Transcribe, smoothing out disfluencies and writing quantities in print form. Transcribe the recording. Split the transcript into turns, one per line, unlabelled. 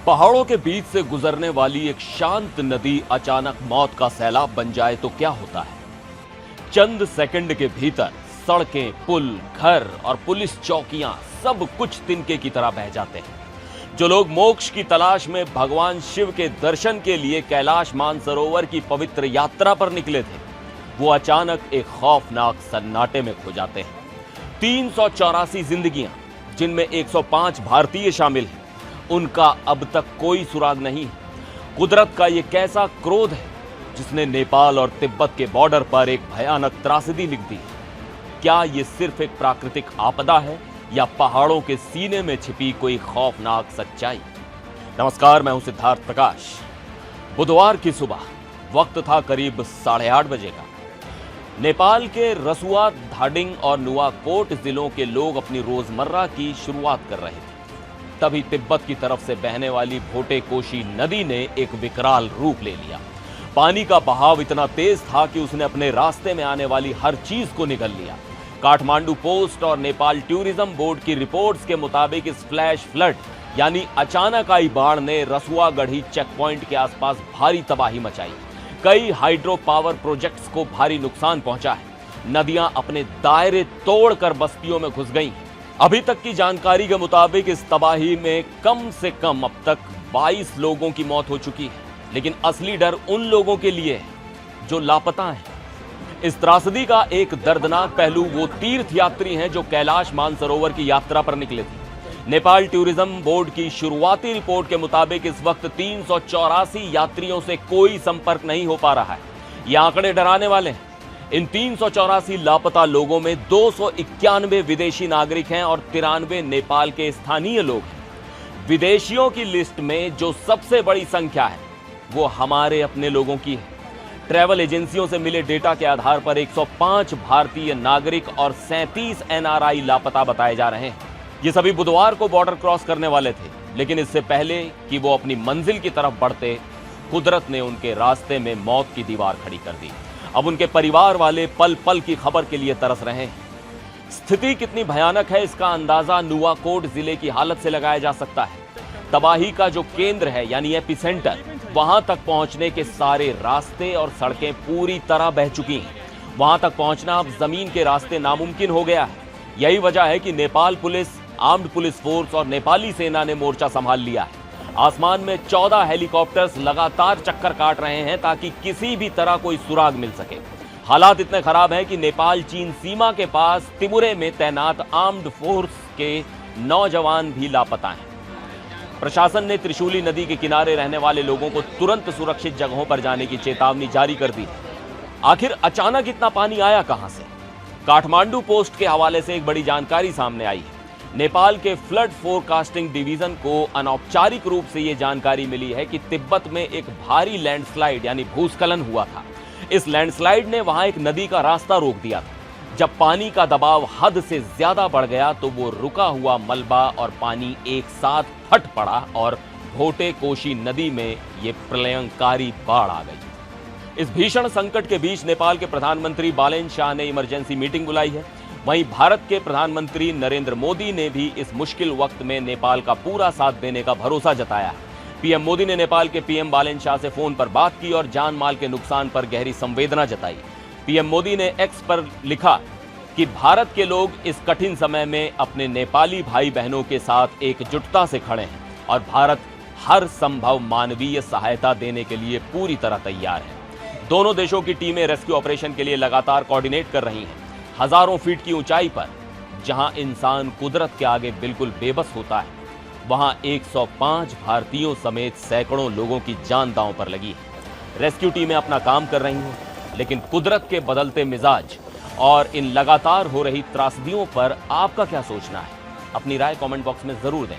पहाड़ों के बीच से गुजरने वाली एक शांत नदी अचानक मौत का सैलाब बन जाए तो क्या होता है। चंद सेकंड के भीतर सड़कें, पुल, घर और पुलिस चौकियां सब कुछ तिनके की तरह बह जाते हैं। जो लोग मोक्ष की तलाश में भगवान शिव के दर्शन के लिए कैलाश मानसरोवर की पवित्र यात्रा पर निकले थे, वो अचानक एक खौफनाक सन्नाटे में खो जाते हैं। 384 जिंदगियां, जिनमें 105 भारतीय शामिल हैं, उनका अब तक कोई सुराग नहीं है। कुदरत का यह कैसा क्रोध है जिसने नेपाल और तिब्बत के बॉर्डर पर एक भयानक त्रासदी लिख दी। क्या यह सिर्फ एक प्राकृतिक आपदा है या पहाड़ों के सीने में छिपी कोई खौफनाक सच्चाई? नमस्कार, मैं हूं सिद्धार्थ प्रकाश। बुधवार की सुबह वक्त था करीब 8:30 बजे का। नेपाल के रसुआ, धाडिंग और नुवाकोट जिलों के लोग अपनी रोजमर्रा की शुरुआत कर रहे थे। तभी तिब्बत की तरफ से बहने वाली भोटे कोशी नदी ने एक विकराल रूप ले लिया। पानी का बहाव इतना तेज था कि उसने अपने रास्ते में आने वाली हर चीज को निगल लिया। काठमांडू पोस्ट और नेपाल टूरिज्म बोर्ड की रिपोर्ट्स के मुताबिक इस फ्लैश फ्लड यानी अचानक आई बाढ़ ने रसुआगढ़ी चेक पॉइंट के आसपास भारी तबाही मचाई। कई हाइड्रो पावर प्रोजेक्ट्स को भारी नुकसान पहुंचा है। नदियां अपने दायरे तोड़कर बस्तियों में घुस गई। अभी तक की जानकारी के मुताबिक इस तबाही में कम से कम अब तक 22 लोगों की मौत हो चुकी है। लेकिन असली डर उन लोगों के लिए है जो लापता हैं। इस त्रासदी का एक दर्दनाक पहलू वो तीर्थ यात्री हैं जो कैलाश मानसरोवर की यात्रा पर निकले थे। नेपाल टूरिज्म बोर्ड की शुरुआती रिपोर्ट के मुताबिक इस वक्त 384 यात्रियों से कोई संपर्क नहीं हो पा रहा है। ये आंकड़े डराने वाले हैं। इन 384 लापता लोगों में 291 विदेशी नागरिक हैं और 93 नेपाल के स्थानीय लोग हैं। विदेशियों की लिस्ट में जो सबसे बड़ी संख्या है वो हमारे अपने लोगों की है। ट्रैवल एजेंसियों से मिले डेटा के आधार पर 105 भारतीय नागरिक और 37 एनआरआई लापता बताए जा रहे हैं। ये सभी बुधवार को बॉर्डर क्रॉस करने वाले थे, लेकिन इससे पहले कि वो अपनी मंजिल की तरफ बढ़ते, कुदरत ने उनके रास्ते में मौत की दीवार खड़ी कर दी। अब उनके परिवार वाले पल पल की खबर के लिए तरस रहे हैं। स्थिति कितनी भयानक है इसका अंदाजा नुवाकोट जिले की हालत से लगाया जा सकता है। तबाही का जो केंद्र है यानी एपिसेंटर, वहां तक पहुंचने के सारे रास्ते और सड़कें पूरी तरह बह चुकी हैं। वहां तक पहुंचना अब जमीन के रास्ते नामुमकिन हो गया है। यही वजह है कि Nepal police, armed police force और नेपाली सेना ने मोर्चा संभाल लिया है। आसमान में 14 हेलीकॉप्टर्स लगातार चक्कर काट रहे हैं ताकि किसी भी तरह कोई सुराग मिल सके। हालात इतने खराब हैं कि नेपाल चीन सीमा के पास तिमुरे में तैनात आर्म्ड फोर्स के 9 जवान भी लापता हैं। प्रशासन ने त्रिशूली नदी के किनारे रहने वाले लोगों को तुरंत सुरक्षित जगहों पर जाने की चेतावनी जारी कर दी। आखिर अचानक इतना पानी आया कहां से? काठमांडू पोस्ट के हवाले से एक बड़ी जानकारी सामने आई है। नेपाल के फ्लड फोरकास्टिंग डिवीजन को अनौपचारिक रूप से यह जानकारी मिली है कि तिब्बत में एक भारी लैंडस्लाइड यानी भूस्खलन हुआ था। इस लैंडस्लाइड ने वहां एक नदी का रास्ता रोक दिया था। जब पानी का दबाव हद से ज्यादा बढ़ गया तो वो रुका हुआ मलबा और पानी एक साथ फट पड़ा और भोटे कोशी नदी में ये प्रलयंकारी बाढ़ आ गई। इस भीषण संकट के बीच नेपाल के प्रधानमंत्री बालेन शाह ने इमरजेंसी मीटिंग बुलाई है। वहीं भारत के प्रधानमंत्री नरेंद्र मोदी ने भी इस मुश्किल वक्त में नेपाल का पूरा साथ देने का भरोसा जताया है। पीएम मोदी ने नेपाल के पीएम बालेन शाह से फोन पर बात की और जान माल के नुकसान पर गहरी संवेदना जताई। पीएम मोदी ने एक्स पर लिखा कि भारत के लोग इस कठिन समय में अपने नेपाली भाई बहनों के साथ एकजुटता से खड़े हैं और भारत हर संभव मानवीय सहायता देने के लिए पूरी तरह तैयार है। दोनों देशों की टीमें रेस्क्यू ऑपरेशन के लिए लगातार कोऑर्डिनेट कर रही हैं। हजारों फीट की ऊंचाई पर जहां इंसान कुदरत के आगे बिल्कुल बेबस होता है, वहां 105 भारतीयों समेत सैकड़ों लोगों की जान दांव पर लगी है। रेस्क्यू टीमें अपना काम कर रही हैं, लेकिन कुदरत के बदलते मिजाज और इन लगातार हो रही त्रासदियों पर आपका क्या सोचना है? अपनी राय कमेंट बॉक्स में जरूर दें।